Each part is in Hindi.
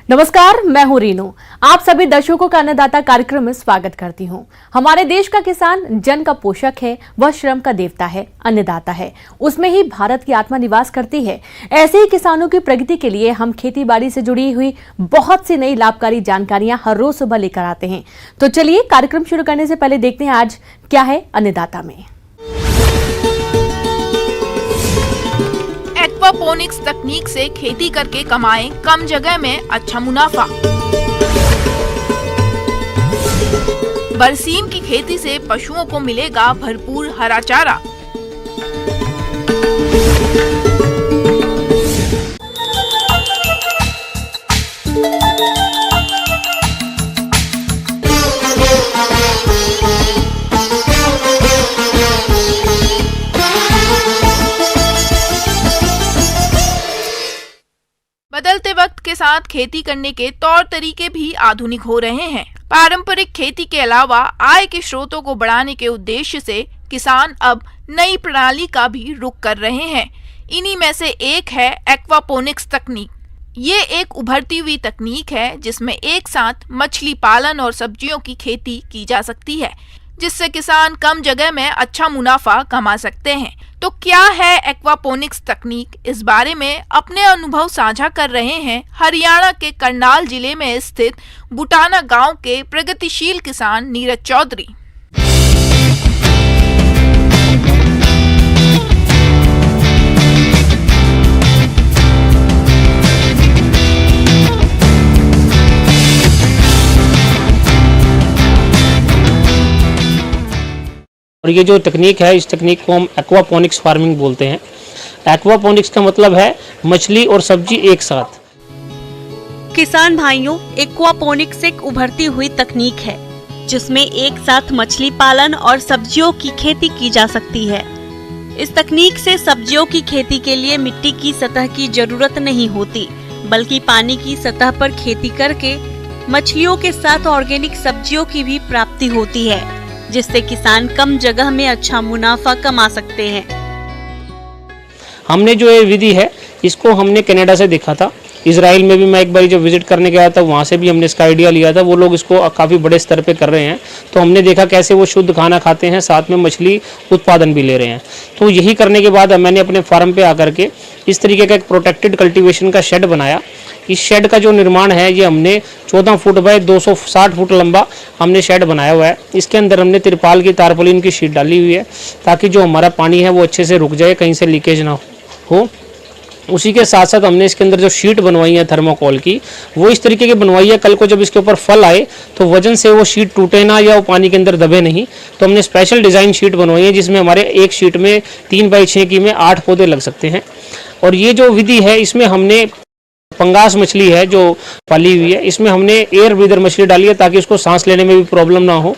नमस्कार, मैं हूं रीनू। आप सभी दर्शकों का अन्नदाता कार्यक्रम में स्वागत करती हूं। हमारे देश का किसान जन का पोषक है, वह श्रम का देवता है, अन्नदाता है। उसमें ही भारत की आत्मा निवास करती है। ऐसे ही किसानों की प्रगति के लिए हम खेती बाड़ी से जुड़ी हुई बहुत सी नई लाभकारी जानकारियां हर रोज सुबह लेकर आते हैं। तो चलिए कार्यक्रम शुरू करने से पहले देखते हैं आज क्या है अन्नदाता में। एक्वापोनिक्स तकनीक से खेती करके कमाएं कम जगह में अच्छा मुनाफा। बरसीम की खेती से पशुओं को मिलेगा भरपूर हरा चारा। बदलते वक्त के साथ खेती करने के तौर तरीके भी आधुनिक हो रहे हैं। पारंपरिक खेती के अलावा आय के स्रोतों को बढ़ाने के उद्देश्य से किसान अब नई प्रणाली का भी रुख कर रहे हैं। इन्हीं में से एक है एक्वापोनिक्स तकनीक। ये एक उभरती हुई तकनीक है जिसमें एक साथ मछली पालन और सब्जियों की खेती की जा सकती है, जिससे किसान कम जगह में अच्छा मुनाफा कमा सकते हैं। तो क्या है एक्वापोनिक्स तकनीक, इस बारे में अपने अनुभव साझा कर रहे हैं हरियाणा के करनाल जिले में स्थित बुटाना गांव के प्रगतिशील किसान नीरज चौधरी। और ये जो तकनीक है, इस तकनीक को हम एक्वापोनिक्स फार्मिंग बोलते हैं। एक्वापोनिक्स का मतलब है मछली और सब्जी एक साथ। किसान भाइयों, एक्वापोनिक्स एक उभरती हुई तकनीक है जिसमें एक साथ मछली पालन और सब्जियों की खेती की जा सकती है। इस तकनीक से सब्जियों की खेती के लिए मिट्टी की सतह की जरूरत नहीं होती, बल्कि पानी की सतह पर खेती करके मछलियों के साथ ऑर्गेनिक सब्जियों की भी प्राप्ति होती है, जिससे किसान कम जगह में अच्छा मुनाफा कमा सकते हैं। हमने जो ये विधि है इसको हमने कनाडा से देखा था। इजराइल में भी मैं एक बार जब विजिट करने गया था, वहाँ से भी हमने इसका आइडिया लिया था। वो लोग इसको काफ़ी बड़े स्तर पे कर रहे हैं, तो हमने देखा कैसे वो शुद्ध खाना खाते हैं, साथ में मछली उत्पादन भी ले रहे हैं। तो यही करने के बाद मैंने अपने फार्म पे आकर के इस तरीके का एक प्रोटेक्टेड कल्टीवेशन का शेड बनाया। इस शेड का जो निर्माण है ये हमने 14 फुट बाय 260 फुट लंबा हमने शेड बनाया हुआ है। इसके अंदर हमने तिरपाल की तारपोलिन की शीट डाली हुई है ताकि जो हमारा पानी है वो अच्छे से रुक जाए, कहीं से लीकेज ना हो। उसी के साथ साथ हमने इसके अंदर जो शीट बनवाई है थर्मोकोल की, वो इस तरीके की बनवाई है कल को जब इसके ऊपर फल आए तो वजन से वो शीट टूटे ना या वो पानी के अंदर दबे नहीं। तो हमने स्पेशल डिज़ाइन शीट बनवाई है जिसमें हमारे एक शीट में 3 बाई 6 की में 8 पौधे लग सकते हैं। और ये जो विधि है इसमें हमने पंगास मछली है जो पाली हुई है, इसमें हमने एयर ब्रीदर मछली डाली है ताकि उसको सांस लेने में भी प्रॉब्लम ना हो।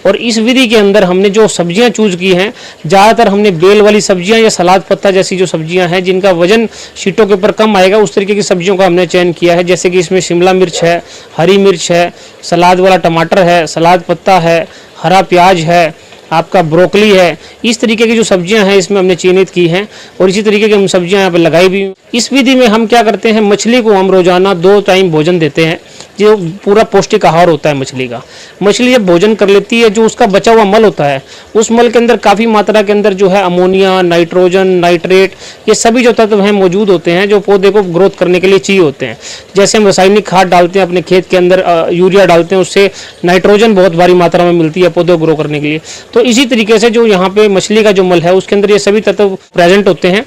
और इस विधि के अंदर हमने जो सब्जियां चूज की हैं, ज़्यादातर हमने बेल वाली सब्जियां या सलाद पत्ता जैसी जो सब्जियां हैं जिनका वजन शीटों के ऊपर कम आएगा, उस तरीके की सब्जियों का हमने चयन किया है। जैसे कि इसमें शिमला मिर्च है, हरी मिर्च है, सलाद वाला टमाटर है, सलाद पत्ता है, हरा प्याज है, आपका ब्रोकली है। इस तरीके की जो सब्जियां हैं इसमें हमने चयनित की हैं और इसी तरीके की हम सब्जियां यहाँ पे लगाई भी। इस विधि में हम क्या करते हैं, मछली को हम रोजाना 2 टाइम भोजन देते हैं, जो पूरा पौष्टिक आहार होता है मछली का। मछली जब भोजन कर लेती है, जो उसका बचा हुआ मल होता है, उस मल के अंदर काफ़ी मात्रा के अंदर जो है अमोनिया, नाइट्रोजन, नाइट्रेट, ये सभी जो तत्व हैं मौजूद होते हैं जो पौधे को ग्रोथ करने के लिए चाहिए होते हैं। जैसे हम रासायनिक खाद डालते हैं अपने खेत के अंदर, यूरिया डालते हैं, उससे नाइट्रोजन बहुत भारी मात्रा में मिलती है पौधे को ग्रो करने के लिए। तो इसी तरीके से जो यहाँ पे मछली का जो मल है उसके अंदर ये सभी तत्व प्रेजेंट होते हैं,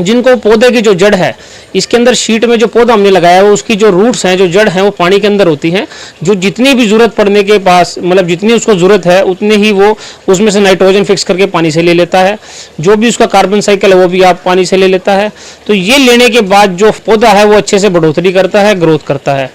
जिनको पौधे की जो जड़ है, इसके अंदर शीट में जो पौधा हमने लगाया है उसकी जो रूट्स हैं, जो जड़ हैं, वो पानी के अंदर होती हैं। जो जितनी भी जरूरत पड़ने के पास, मतलब जितनी उसको जरूरत है उतने ही वो उसमें से नाइट्रोजन फिक्स करके पानी से ले लेता है। जो भी उसका कार्बन साइकिल है वो भी आप पानी से ले लेता है। तो ये लेने के बाद जो पौधा है वो अच्छे से बढ़ोतरी करता है, ग्रोथ करता है।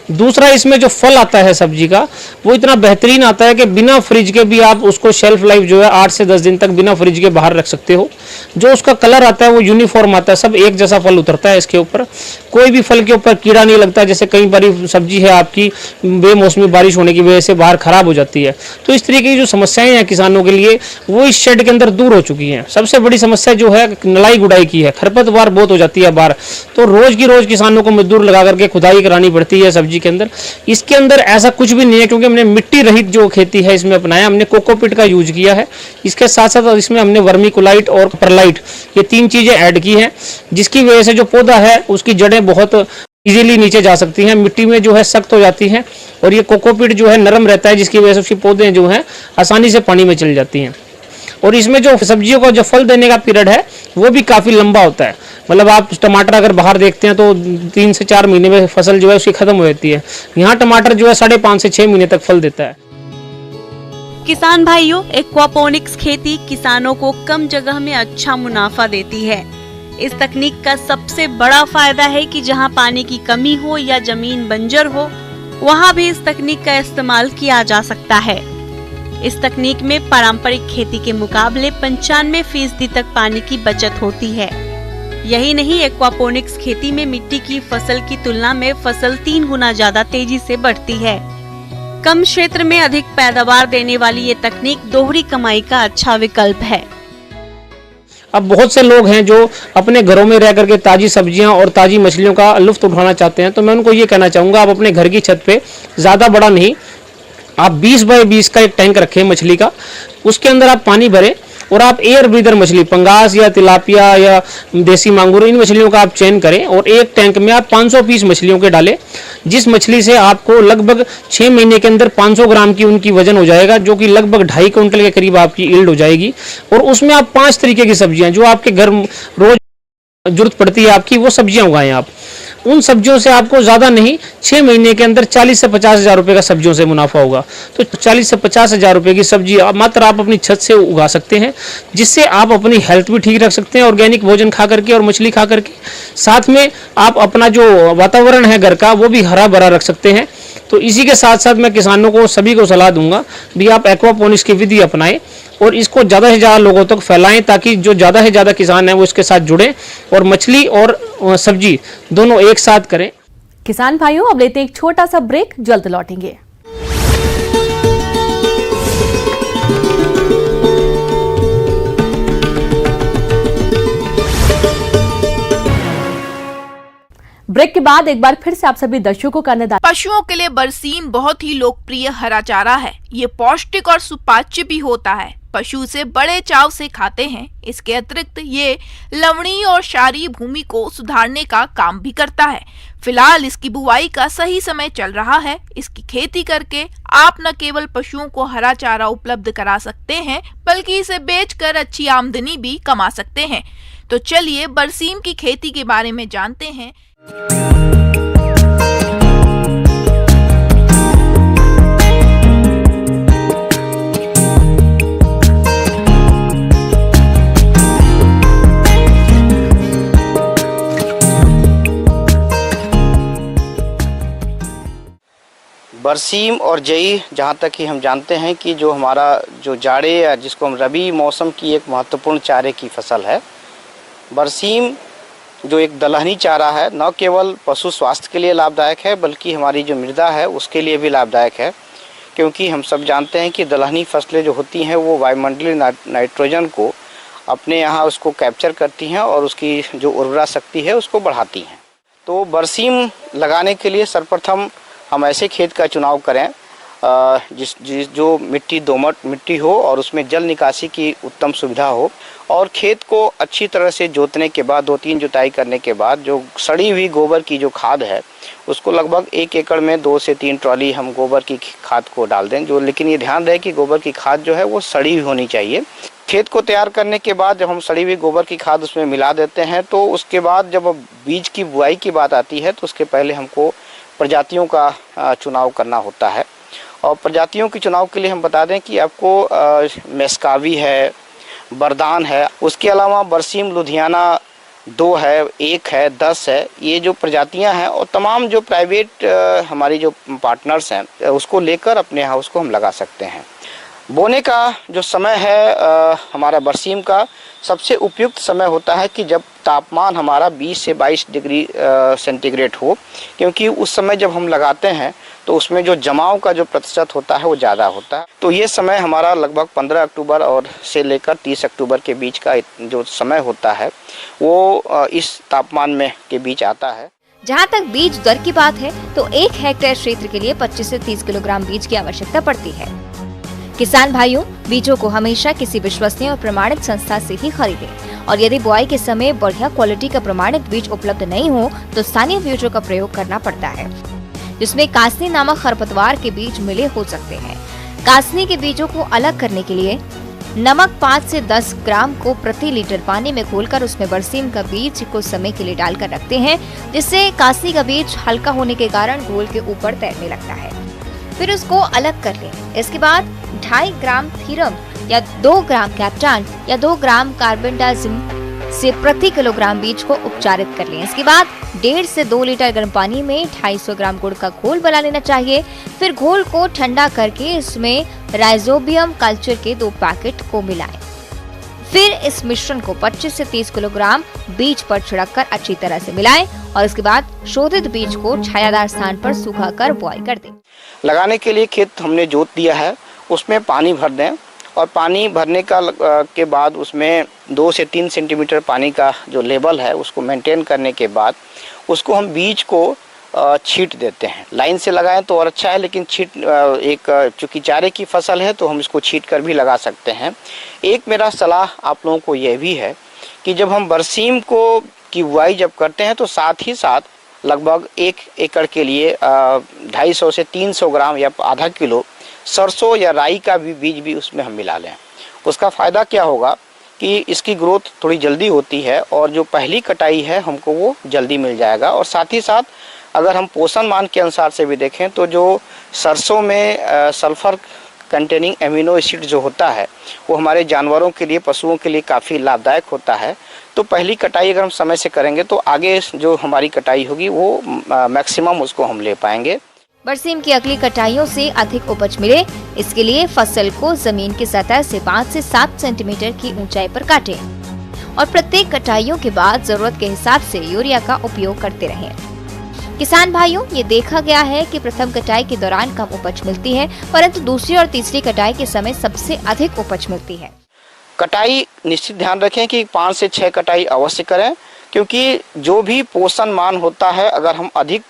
दूसरा, इसमें जो फल आता है सब्जी का वो इतना बेहतरीन आता है कि बिना फ्रिज के भी आप उसको शेल्फ लाइफ जो है 8 से 10 दिन तक बिना फ्रिज के बाहर रख सकते हो। जो उसका कलर आता है वो यूनिफॉर्म आता है, सब एक जैसा फल उतरता है इसके ऊपर, कोई भी फल के ऊपर कीड़ा नहीं लगता। जैसे कई बारी सब्जी है आपकी बेमौसमी बारिश होने की वजह से बाहर खराब हो जाती है, तो इस तरीके की जो समस्याएं हैं किसानों के लिए वो इस शेड के अंदर दूर हो चुकी हैं। सबसे बड़ी समस्या जो है नलाई गुड़ाई की है, खरपतवार बहुत हो जाती है बाहर, तो रोज की रोज किसानों को मजदूर लगा करके खुदाई करानी पड़ती है सब्जी के अंदर। इसके अंदर ऐसा कुछ भी नहीं है, क्योंकि हमने मिट्टी रहित जो खेती है इसमें अपनाया, हमने कोकोपीट का यूज किया है। इसके साथ साथ इसमें हमने वर्मीकुलाइट और परलाइट ये 3 चीजें ऐड की हैं, जिसकी वजह से जो पौधा है उसकी जड़ें बहुत इजीली नीचे जा सकती हैं, मिट्टी में जो है सख्त हो जाती हैं, और ये कोकोपीट जो है नरम रहता है, जिसकी वजह से उसकी पौधे जो हैं आसानी से पानी में चल जाती हैं। और इसमें जो सब्जियों का जो फल देने का पीरियड है वो भी काफ़ी लंबा होता है। मतलब आप टमाटर अगर बाहर देखते हैं तो 3 से 4 महीने में फसल जो है उसकी खत्म हो जाती है, यहाँ टमाटर जो है 5.5 से 6 महीने तक फल देता है। किसान भाइयों, एक्वापोनिक्स खेती किसानों को कम जगह में अच्छा मुनाफा देती है। इस तकनीक का सबसे बड़ा फायदा है कि जहां पानी की कमी हो या जमीन बंजर हो, वहां भी इस तकनीक का इस्तेमाल किया जा सकता है। इस तकनीक में पारंपरिक खेती के मुकाबले 95% तक पानी की बचत होती है। यही नहीं, एक्वापोनिक्स खेती में मिट्टी की फसल की तुलना में फसल 3 गुना ज्यादा तेजी से बढ़ती है। कम क्षेत्र में अधिक पैदावार देने वाली ये तकनीक दोहरी कमाई का अच्छा विकल्प है। अब बहुत से लोग हैं जो अपने घरों में रह करके ताजी सब्जियां और ताजी मछलियों का लुत्फ उठाना चाहते हैं, तो मैं उनको ये कहना चाहूँगा, आप अपने घर की छत पे ज़्यादा बड़ा नहीं, आप 20 बाय 20 का एक टैंक रखें मछली का, उसके अंदर आप पानी भरें और आप एयर ब्रीदर मछली, पंगास या तिलापिया या देसी मांगुर, इन मछलियों का आप चयन करें और एक टैंक में आप 500 पीस मछलियों के डालें, जिस मछली से आपको लगभग 6 महीने के अंदर 500 ग्राम की उनकी वजन हो जाएगा, जो कि लगभग 2.5 क्विंटल के करीब आपकी यील्ड हो जाएगी। और उसमें आप 5 तरीके की सब्जियां जो आपके घर रोज जरूरत पड़ती है आपकी, वो सब्जियां उगाएं आप। उन सब्जियों से आपको ज़्यादा नहीं 6 महीने के अंदर 40 से 50 हज़ार रुपये का सब्जियों से मुनाफा होगा। तो 40 से 50 हज़ार रुपये की सब्जी मात्र आप अपनी छत से उगा सकते हैं, जिससे आप अपनी हेल्थ भी ठीक रख सकते हैं, ऑर्गेनिक भोजन खा करके और मछली खा करके। साथ में आप अपना जो वातावरण है घर का वो भी हरा भरा रख सकते हैं। तो इसी के साथ साथ मैं किसानों को सभी को सलाह दूंगा भी आप एक्वापोनिक्स की विधि अपनाएं और इसको ज़्यादा से ज़्यादा लोगों तक फैलाएं, ताकि जो ज़्यादा से ज़्यादा किसान हैं वो इसके साथ जुड़ें और मछली और सब्जी दोनों एक साथ करें। किसान भाइयों, अब लेते हैं एक छोटा सा ब्रेक, जल्द लौटेंगे। ब्रेक के बाद एक बार फिर से आप सभी दर्शकों का अन्नदाता। पशुओं के लिए बरसीम बहुत ही लोकप्रिय हरा चारा है। ये पौष्टिक और सुपाच्य भी होता है। पशु इसे बड़े चाव से खाते हैं। इसके अतिरिक्त ये लवणीय और क्षारीय भूमि को सुधारने का काम भी करता है। फिलहाल इसकी बुवाई का सही समय चल रहा है। इसकी खेती करके आप न केवल पशुओं को हरा चारा उपलब्ध करा सकते हैं, बल्कि इसे बेचकर अच्छी आमदनी भी कमा सकते हैं। तो चलिए बरसीम की खेती के बारे में जानते हैं। बरसीम और जई, जहाँ तक कि हम जानते हैं कि जो हमारा जो जाड़े या जिसको हम रबी मौसम की एक महत्वपूर्ण चारे की फसल है, बरसीम जो एक दलहनी चारा है, न केवल पशु स्वास्थ्य के लिए लाभदायक है बल्कि हमारी जो मृदा है उसके लिए भी लाभदायक है। क्योंकि हम सब जानते हैं कि दलहनी फसलें जो होती हैं वो वायुमंडलीय नाइट्रोजन को अपने यहाँ उसको कैप्चर करती हैं और उसकी जो उर्वरा शक्ति है उसको बढ़ाती हैं। तो बरसीम लगाने के लिए सर्वप्रथम हम ऐसे खेत का चुनाव करें जो मिट्टी दोमट मिट्टी हो और उसमें जल निकासी की उत्तम सुविधा हो, और खेत को अच्छी तरह से जोतने के बाद 2-3 जुताई करने के बाद जो सड़ी हुई गोबर की जो खाद है उसको लगभग 1 एकड़ में 2 से 3 ट्रॉली हम गोबर की खाद को डाल दें। लेकिन ये ध्यान रहे कि गोबर की खाद जो है वो सड़ी हुई होनी चाहिए। खेत को तैयार करने के बाद जब हम सड़ी हुई गोबर की खाद उसमें मिला देते हैं, तो उसके बाद जब बीज की बुआई की बात आती है तो उसके पहले हमको प्रजातियों का चुनाव करना होता है। और प्रजातियों के चुनाव के लिए हम बता दें कि आपको मेस्कावी है, बरदान है, उसके अलावा बरसीम लुधियाना 2 है, 1 है, 10 है, ये जो प्रजातियां हैं और तमाम जो प्राइवेट हमारी जो पार्टनर्स हैं उसको लेकर अपने हाउस को हम लगा सकते हैं। बोने का जो समय है हमारा बरसीम का सबसे उपयुक्त समय होता है कि जब तापमान हमारा 20 से 22 डिग्री सेंटीग्रेड हो, क्योंकि उस समय जब हम लगाते हैं तो उसमें जो जमाव का जो प्रतिशत होता है वो ज़्यादा होता है। तो ये समय हमारा लगभग 15 अक्टूबर और से लेकर 30 अक्टूबर के बीच का जो समय होता है वो इस तापमान में के बीच आता है। जहाँ तक बीज दर की बात है तो 1 हेक्टेयर क्षेत्र के लिए 25 से 30 किलोग्राम बीज की आवश्यकता पड़ती है। किसान भाइयों, बीजों को हमेशा किसी विश्वसनीय और प्रमाणित संस्था से ही खरीदें और यदि बुआई के समय बढ़िया क्वालिटी का प्रमाणित बीज उपलब्ध नहीं हो तो स्थानीय बीजों का प्रयोग करना पड़ता है, जिसमें कासनी नामक खरपतवार के बीज मिले हो सकते हैं। कासनी के बीजों को अलग करने के लिए नमक 5 से 10 ग्राम को प्रति लीटर पानी में घोलकर उसमें बरसीम का बीज कुछ समय के लिए डालकर रखते हैं, जिससे कासनी का बीज हल्का होने के कारण घोल के ऊपर तैरने लगता है। फिर उसको अलग कर लें। इसके बाद 2.5 ग्राम थीरम या 2 ग्राम कैप्टान या 2 ग्राम कार्बेंडाजिम से प्रति किलोग्राम बीज को उपचारित कर लें। इसके बाद 1.5 से 2 लीटर गर्म पानी में 250 ग्राम गुड़ का घोल बना लेना चाहिए। फिर घोल को ठंडा करके इसमें राइजोबियम कल्चर के 2 पैकेट को मिलाएं। फिर इस मिश्रण को 25 से 30 किलोग्राम बीज पर छिड़ककर अच्छी तरह से मिलाएं और इसके बाद शोधित बीज को छायादार स्थान पर सुखाकर बुआई कर दें। लगाने के लिए खेत हमने जोत दिया है, उसमें पानी भर दें और पानी भरने के बाद उसमें 2 से 3 सेंटीमीटर पानी का जो लेवल है उसको मेंटेन करने के बाद उसको हम बीज को छींट देते हैं। लाइन से लगाएं तो और अच्छा है, लेकिन चूँकि चारे की फसल है तो हम इसको छींट कर भी लगा सकते हैं। एक मेरा सलाह आप लोगों को यह भी है कि जब हम बरसीम की बुआई जब करते हैं तो साथ ही साथ लगभग 1 एकड़ के लिए 250 से 300 ग्राम या आधा किलो सरसों या राई का भी बीज भी उसमें हम मिला लें। उसका फ़ायदा क्या होगा कि इसकी ग्रोथ थोड़ी जल्दी होती है और जो पहली कटाई है हमको वो जल्दी मिल जाएगा। और साथ ही साथ अगर हम पोषण मान के अनुसार से भी देखें तो जो सरसों में सल्फर कंटेनिंग एमिनो एसिड जो होता है वो हमारे जानवरों के लिए, पशुओं के लिए काफ़ी लाभदायक होता है। तो पहली कटाई अगर हम समय से करेंगे तो आगे जो हमारी कटाई होगी वो मैक्सिमम उसको हम ले पाएंगे। बरसीम की अगली कटाइयों से अधिक उपज मिले, इसके लिए फसल को जमीन की सतह से 5 से 7 सेंटीमीटर की ऊंचाई पर काटें और प्रत्येक कटाइयों के बाद जरूरत के हिसाब से यूरिया का उपयोग करते रहें। किसान भाइयों, ये देखा गया है कि प्रथम कटाई के दौरान कम उपज मिलती है, परंतु दूसरी और तीसरी कटाई के समय सबसे अधिक उपज मिलती है। कटाई निश्चित ध्यान रखें कि 5 से 6 कटाई अवश्य करें, क्योंकि जो भी पोषण मान होता है अगर हम अधिक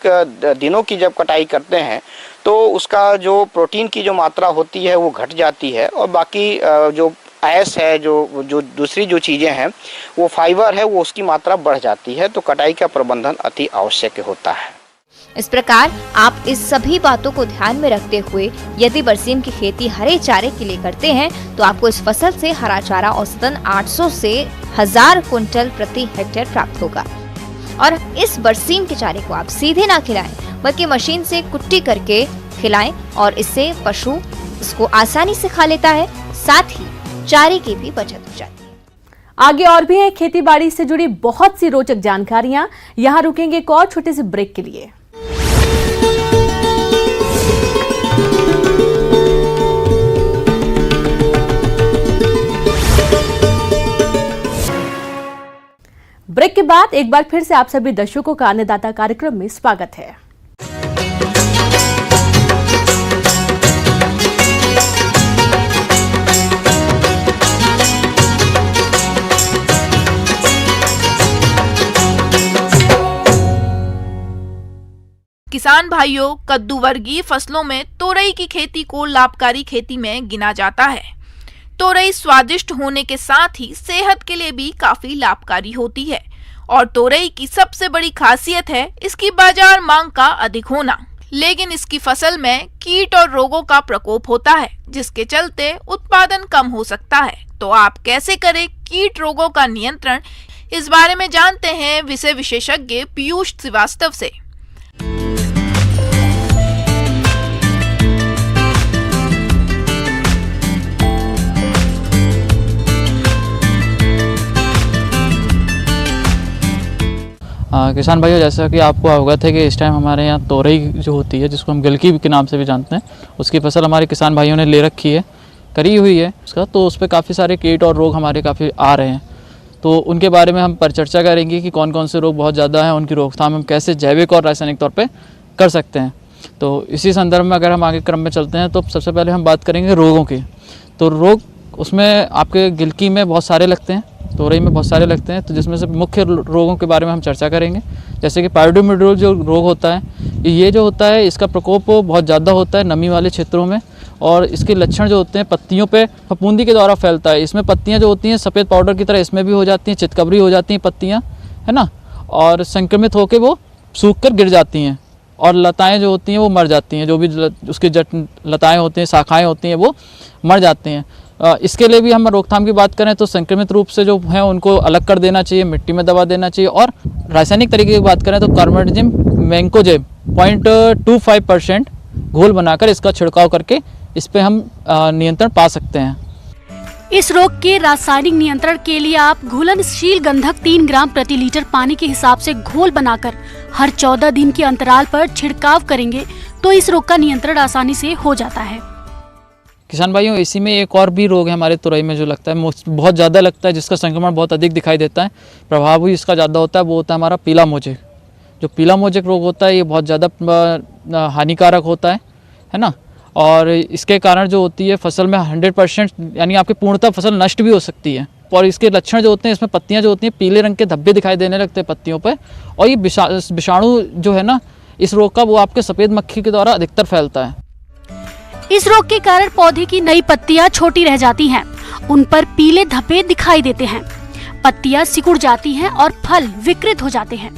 दिनों की जब कटाई करते हैं तो उसका जो प्रोटीन की जो मात्रा होती है वो घट जाती है और बाकी जो ऐस है, जो दूसरी जो चीज़ें हैं वो फाइबर है वो उसकी मात्रा बढ़ जाती है। तो कटाई का प्रबंधन अति आवश्यक होता है। इस प्रकार आप इस सभी बातों को ध्यान में रखते हुए यदि बरसीम की खेती हरे चारे के लिए करते हैं तो आपको इस फसल से हरा चारा औसतन 800 से 1000 कुंटल प्रति हेक्टेयर प्राप्त होगा। और इस बरसीम के चारे को आप सीधे ना खिलाएं बल्कि मशीन से कुट्टी करके खिलाएं और इससे पशु इसको आसानी से खा लेता है, साथ ही चारे की भी बचत हो जाती है। आगे और भी है खेती बाड़ी से जुड़ी बहुत सी रोचक जानकारियां। यहाँ रुकेंगे एक और छोटे से ब्रेक के लिए। ब्रेक के बाद एक बार फिर से आप सभी दर्शकों का अन्नदाता कार्यक्रम में स्वागत है। किसान भाइयों, कद्दू वर्गीय फसलों में तोरई की खेती को लाभकारी खेती में गिना जाता है। तोरई स्वादिष्ट होने के साथ ही सेहत के लिए भी काफी लाभकारी होती है और तोरई की सबसे बड़ी खासियत है इसकी बाजार मांग का अधिक होना। लेकिन इसकी फसल में कीट और रोगों का प्रकोप होता है, जिसके चलते उत्पादन कम हो सकता है। तो आप कैसे करें कीट रोगों का नियंत्रण, इस बारे में जानते हैं विषय विशेषज्ञ पीयूष श्रीवास्तव से। किसान भाइयों, जैसा कि आपको अवगत है कि इस टाइम हमारे यहाँ तोरई जो होती है, जिसको हम गिलकी के नाम से भी जानते हैं, उसकी फसल हमारे किसान भाइयों ने ले रखी है, करी हुई है उसका। तो उस पर काफ़ी सारे कीट और रोग हमारे काफ़ी आ रहे हैं, तो उनके बारे में हम परिचर्चा करेंगे कि कौन कौन से रोग बहुत ज़्यादा हैं, उनकी रोकथाम हम कैसे जैविक और रासायनिक तौर पे कर सकते हैं। तो इसी संदर्भ में अगर हम आगे क्रम में चलते हैं तो सबसे पहले हम बात करेंगे रोगों की। तो रोग उसमें आपके गिलकी में बहुत सारे लगते हैं, तोरई में बहुत सारे लगते हैं, तो जिसमें से मुख्य रोगों के बारे में हम चर्चा करेंगे। जैसे कि पायोडोमिड्रोल जो रोग होता है, ये जो होता है इसका प्रकोप बहुत ज़्यादा होता है नमी वाले क्षेत्रों में, और इसके लक्षण जो होते हैं पत्तियों पे फफूंदी के द्वारा फैलता है। इसमें पत्तियां जो होती हैं सफ़ेद पाउडर की तरह इसमें भी हो जाती हैं, चितकबरी हो जाती हैं पत्तियां, है ना, और संक्रमित होकर वो सूख कर गिर जाती हैं, और लताएं जो होती हैं वो मर जाती हैं, जो भी उसकी लताएं होती हैं, शाखाएं होती हैं, वो मर जाती हैं। इसके लिए भी हम रोकथाम की बात करें तो संक्रमित रूप से जो हैं उनको अलग कर देना चाहिए, मिट्टी में दबा देना चाहिए, और रासायनिक तरीके की बात करें तो कार्बेंडाजिम मैंकोजेब 0.25% घोल बनाकर इसका छिड़काव करके इस पे हम नियंत्रण पा सकते हैं। इस रोग के रासायनिक नियंत्रण के लिए आप घुलनशील गंधक 3 ग्राम प्रति लीटर पानी के हिसाब से घोल बनाकर हर 14 दिन के अंतराल पर छिड़काव करेंगे तो इस रोग का नियंत्रण आसानी से हो जाता है। किसान भाइयों, इसी में एक और भी रोग है हमारे तुरई में जो लगता है, बहुत ज़्यादा लगता है, जिसका संक्रमण बहुत अधिक दिखाई देता है, प्रभाव भी इसका ज़्यादा होता है, वो होता है हमारा पीला मोजेक। जो पीला मोजेक रोग होता है ये बहुत ज़्यादा हानिकारक होता है ना, और इसके कारण जो होती है फसल में 100% यानी आपकी पूर्णतः फसल नष्ट भी हो सकती है। और इसके लक्षण जो होते हैं, इसमें पत्तियां जो होती हैं पीले रंग के धब्बे दिखाई देने लगते हैं पत्तियों पर, और ये विषाणु जो है ना इस रोग का, वो आपके सफ़ेद मक्खी के द्वारा अधिकतर फैलता है। इस रोग के कारण पौधे की नई पत्तियां छोटी रह जाती हैं, उन पर पीले धब्बे दिखाई देते हैं, पत्तियां सिकुड़ जाती हैं और फल विकृत हो जाते हैं।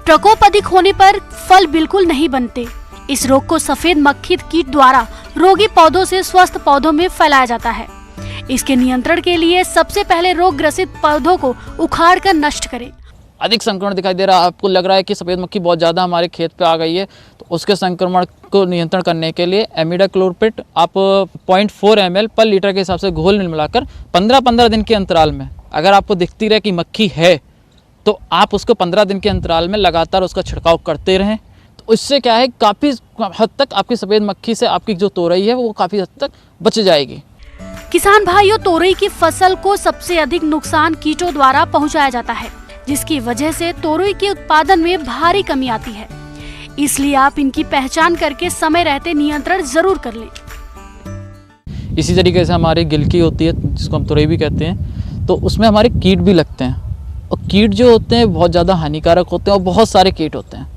प्रकोप अधिक होने पर फल बिल्कुल नहीं बनते। इस रोग को सफेद मक्खी कीट द्वारा रोगी पौधों से स्वस्थ पौधों में फैलाया जाता है। इसके नियंत्रण के लिए सबसे पहले रोग ग्रसित पौधों को उखाड़ कर नष्ट करें। अधिक संक्रमण दिखाई दे रहा है, आपको लग रहा है कि सफ़ेद मक्खी बहुत ज़्यादा हमारे खेत पे आ गई है, तो उसके संक्रमण को नियंत्रण करने के लिए एमिडाक्लोरपिड आप 0.4 ml पर लीटर के हिसाब से घोल मिलाकर 15-15 दिन के अंतराल में, अगर आपको दिखती रहे कि मक्खी है तो आप उसको 15 दिन के अंतराल में लगातार उसका छिड़काव करते रहें। तो इससे क्या है, काफ़ी हद तक आपकी सफ़ेद मक्खी से आपकी जो तोरई है वो काफ़ी हद तक बच जाएगी। किसान भाइयों, तोरई की फसल को सबसे अधिक नुकसान कीटों द्वारा पहुंचाया जाता है, जिसकी वजह से तोरई के उत्पादन में भारी कमी आती है। इसलिए आप इनकी पहचान करके समय रहते नियंत्रण जरूर कर लें। इसी तरीके से हमारी गिलकी होती है जिसको हम तोरई भी कहते हैं, तो उसमें हमारे कीट भी लगते हैं, और कीट जो होते हैं बहुत ज़्यादा हानिकारक होते हैं, और बहुत सारे कीट होते हैं।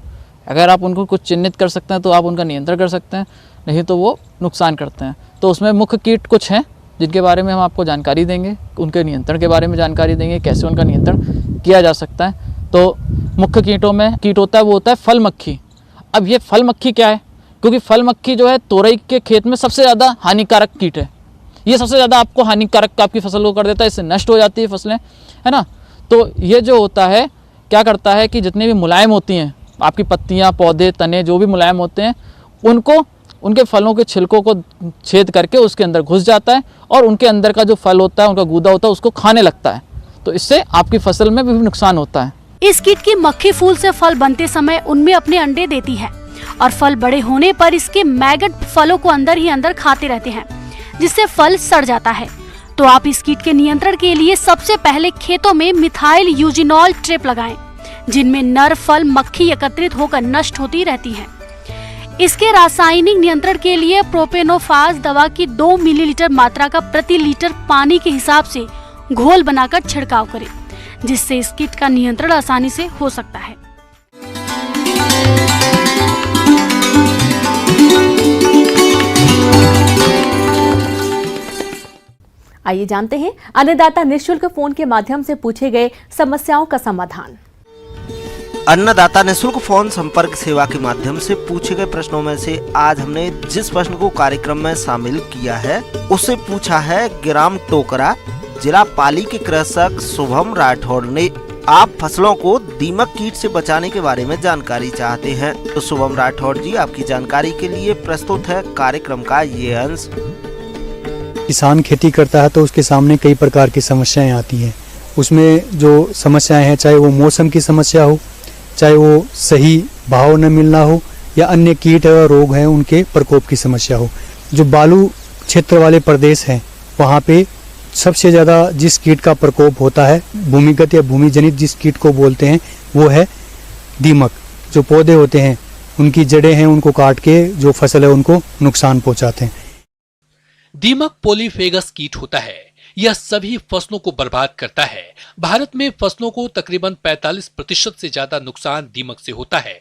अगर आप उनको कुछ चिन्हित कर सकते हैं तो आप उनका नियंत्रण कर सकते हैं, नहीं तो वो नुकसान करते हैं। तो उसमें मुख्य कीट कुछ हैं जिनके बारे में हम आपको जानकारी देंगे, उनके नियंत्रण के बारे में जानकारी देंगे, कैसे उनका नियंत्रण किया जा सकता है। तो मुख्य कीटों में कीट होता है वो होता है फल मक्खी। अब ये फल मक्खी क्या है, क्योंकि फल मक्खी जो है तोरई के खेत में सबसे ज़्यादा हानिकारक कीट है। ये सबसे ज़्यादा आपको हानिकारक आपकी फसल को कर देता है, इससे नष्ट हो जाती है फसलें, है ना। तो ये जो होता है क्या करता है कि जितनी भी मुलायम होती हैं आपकी पत्तियाँ, पौधे, तने जो भी मुलायम होते हैं, उनको उनके फलों के छिलकों को छेद करके उसके अंदर घुस जाता है, और उनके अंदर का जो फल होता है, उनका गूदा होता है, उसको खाने लगता है। तो इससे आपकी फसल में भी नुकसान होता है। इस कीट की मक्खी फूल से फल बनते समय उनमें अपने अंडे देती है, और फल बड़े होने पर इसके मैगट फलों को अंदर ही अंदर खाते रहते हैं, जिससे फल सड़ जाता है। तो आप इस कीट के नियंत्रण के लिए सबसे पहले खेतों में मिथाइल यूजिनॉल ट्रैप लगाएं, जिनमें नर फल मक्खी एकत्रित होकर नष्ट होती रहती है। इसके रासायनिक नियंत्रण के लिए प्रोपेनोफास दवा की 2 मिलीलीटर मात्रा का प्रति लीटर पानी के हिसाब से घोल बनाकर छिड़काव करें, जिससे इस कीट का नियंत्रण आसानी से हो सकता है। आइए जानते हैं अन्नदाता निःशुल्क फोन के माध्यम से पूछे गए समस्याओं का समाधान। अन्नदाता निःशुल्क फोन संपर्क सेवा के माध्यम से पूछे गए प्रश्नों में से आज हमने जिस प्रश्न को कार्यक्रम में शामिल किया है उससे पूछा है ग्राम टोकरा, जिला पाली के कृषक शुभम राठौड़ ने। आप फसलों को दीमक कीट से बचाने के बारे में जानकारी चाहते हैं तो शुभम राठौड़ जी, आपकी जानकारी के लिए प्रस्तुत है कार्यक्रम का ये अंश। किसान खेती करता है तो उसके सामने कई प्रकार की समस्याएं आती हैं। उसमें जो समस्याएं हैं, चाहे वो मौसम की समस्या हो चाहे वो सही भाव न मिलना हो या अन्य कीट और रोग हैं उनके प्रकोप की समस्या हो। जो बालू क्षेत्र वाले प्रदेश हैं वहाँ पे सबसे ज़्यादा जिस कीट का प्रकोप होता है, भूमिगत या भूमि जनित जिस कीट को बोलते हैं, वो है दीमक। जो पौधे होते हैं उनकी जड़ें हैं उनको काट के जो फसल है उनको नुकसान पहुंचाते हैं। दीमक पॉलीफेगस कीट होता है। यह सभी फसलों को बर्बाद करता है। भारत में फसलों को तकरीबन 45% से ज्यादा नुकसान दीमक से होता है।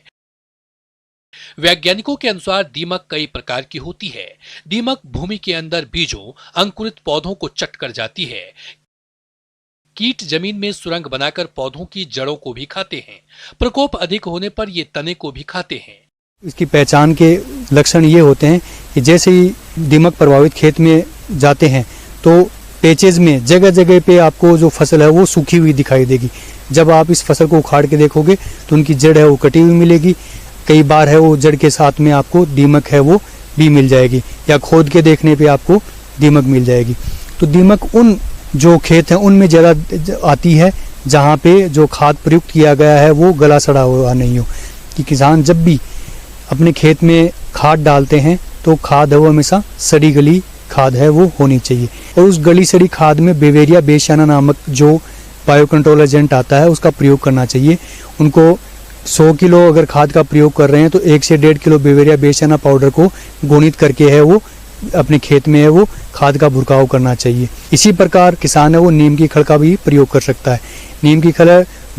वैज्ञानिकों के अनुसार दीमक कई प्रकार की होती है। दीमक भूमि के अंदर बीजों, अंकुरित पौधों को चट कर जाती है। कीट जमीन में सुरंग बनाकर पौधों की जड़ों को भी खाते हैं। प्रकोप अधिक होने पर ये तने को भी खाते हैं। इसकी पहचान के लक्षण ये होते हैं कि जैसे ही दीमक प्रभावित खेत में जाते हैं तो पेचेज में जगह जगह पे आपको जो फसल है वो सूखी हुई दिखाई देगी। जब आप इस फसल को उखाड़ के देखोगे तो उनकी जड़ है वो कटी हुई मिलेगी। कई बार है वो जड़ के साथ में आपको दीमक है वो भी मिल जाएगी, या खोद के देखने पे आपको दीमक मिल जाएगी। तो दीमक उन जो खेत हैं उनमें ज़्यादा आती है जहाँ पे जो खाद प्रयुक्त किया गया है वो गला सड़ा हुआ नहीं हो। कि किसान जब भी अपने खेत में खाद डालते हैं तो खाद है वो हमेशा सड़ी गली खाद है वो होनी चाहिए, और उस गली सड़ी खाद में बेवेरिया बेसियाना नामक जो बायो कंट्रोल एजेंट आता है उसका प्रयोग करना चाहिए। उनको 100 किलो अगर खाद का प्रयोग कर रहे हैं तो 1 से 1.5 किलो बेवेरिया बेसियाना पाउडर को गुणित करके है वो अपने खेत में है वो खाद का भुरकाव करना चाहिए। इसी प्रकार किसान है वो नीम की खल का भी प्रयोग कर सकता है। नीम की खल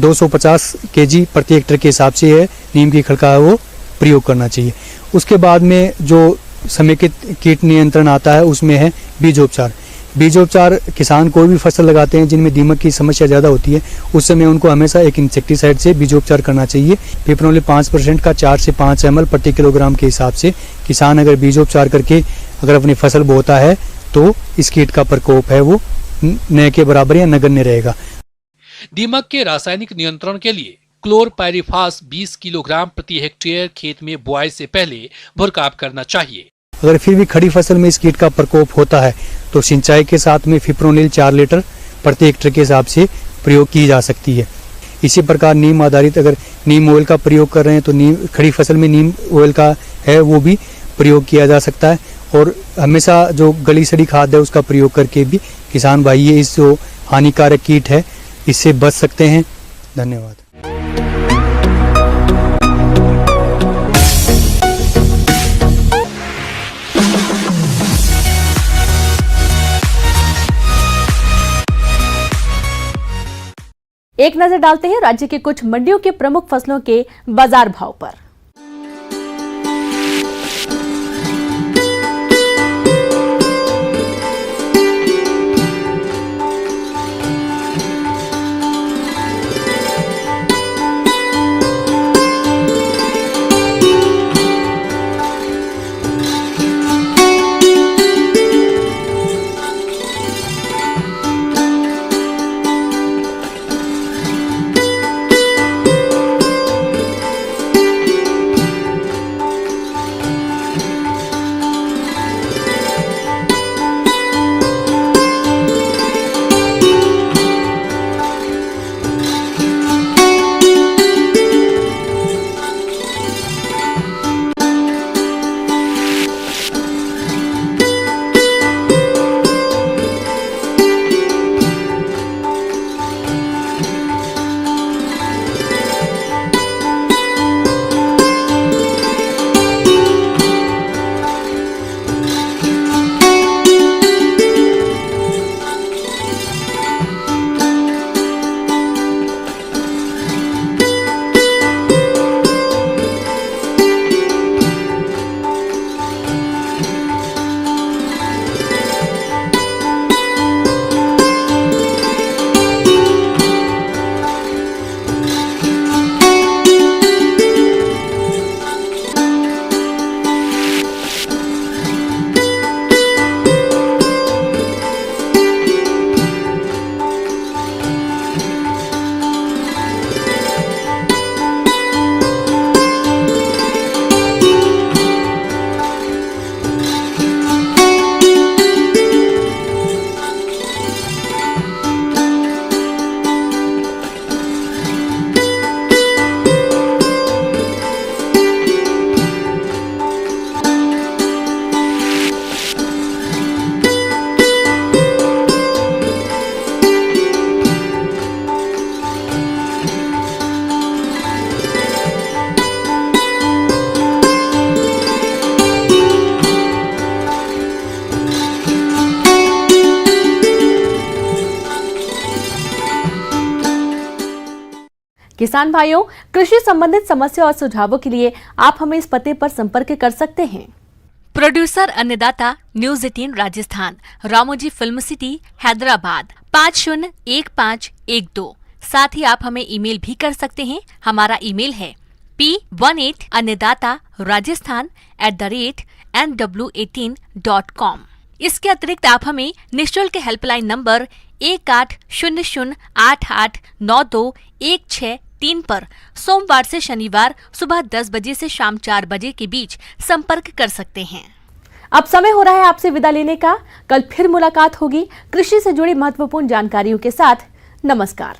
250 kg प्रति हेक्टेयर के हिसाब से है नीम की खल का वो प्रयोग करना चाहिए। उसके बाद में जो समेकित कीट नियंत्रण आता है उसमें है बीजोपचार। बीजोपचार किसान कोई भी फसल लगाते हैं जिनमें दीमक की समस्या ज़्यादा होती है उस समय उनको हमेशा एक इंसेक्टिसाइड से बीजोपचार करना चाहिए। पिपरोनिल 5% का 4 से 5 ml प्रति किलोग्राम के हिसाब से किसान अगर बीजोपचार करके अगर अपनी फसल बोता है तो इस कीट का प्रकोप है वो न के बराबर या नगण्य रहेगा। दीमक के रासायनिक नियंत्रण के लिए क्लोरपाइरिफास 20 किलोग्राम प्रति हेक्टेयर खेत में बुआई से पहले भुरकाव करना चाहिए। अगर फिर भी खड़ी फसल में इस कीट का प्रकोप होता है तो सिंचाई के साथ में फिप्रोनिल 4 लीटर प्रति हेक्टेयर के हिसाब से प्रयोग की जा सकती है। इसी प्रकार नीम आधारित अगर नीम ऑयल का प्रयोग कर रहे हैं तो नीम खड़ी फसल में नीम ऑयल का है वो भी प्रयोग किया जा सकता है। और हमेशा जो गली सड़ी खाद है उसका प्रयोग करके भी किसान भाई ये इस जो हानिकारक कीट है इससे बच सकते हैं। धन्यवाद। एक नजर डालते हैं राज्य के कुछ मंडियों के प्रमुख फसलों के बाजार भाव पर। किसान भाइयों, कृषि संबंधित समस्या और सुझावों के लिए आप हमें इस पते पर संपर्क कर सकते हैं। प्रोड्यूसर अन्नदाता news 18 Rajasthan, Ramoji film city, Hyderabad 501512। साथ ही आप हमें ईमेल भी कर सकते हैं। हमारा ईमेल है p18annadatarajasthan@nw18.com। इसके अतिरिक्त आप हमें निःशुल्क हेल्पलाइन नंबर 1800889216 पर सोमवार से शनिवार सुबह 10 बजे से शाम 4 बजे के बीच संपर्क कर सकते हैं। अब समय हो रहा है आपसे विदा लेने का। कल फिर मुलाकात होगी कृषि से जुड़ी महत्वपूर्ण जानकारियों के साथ। नमस्कार।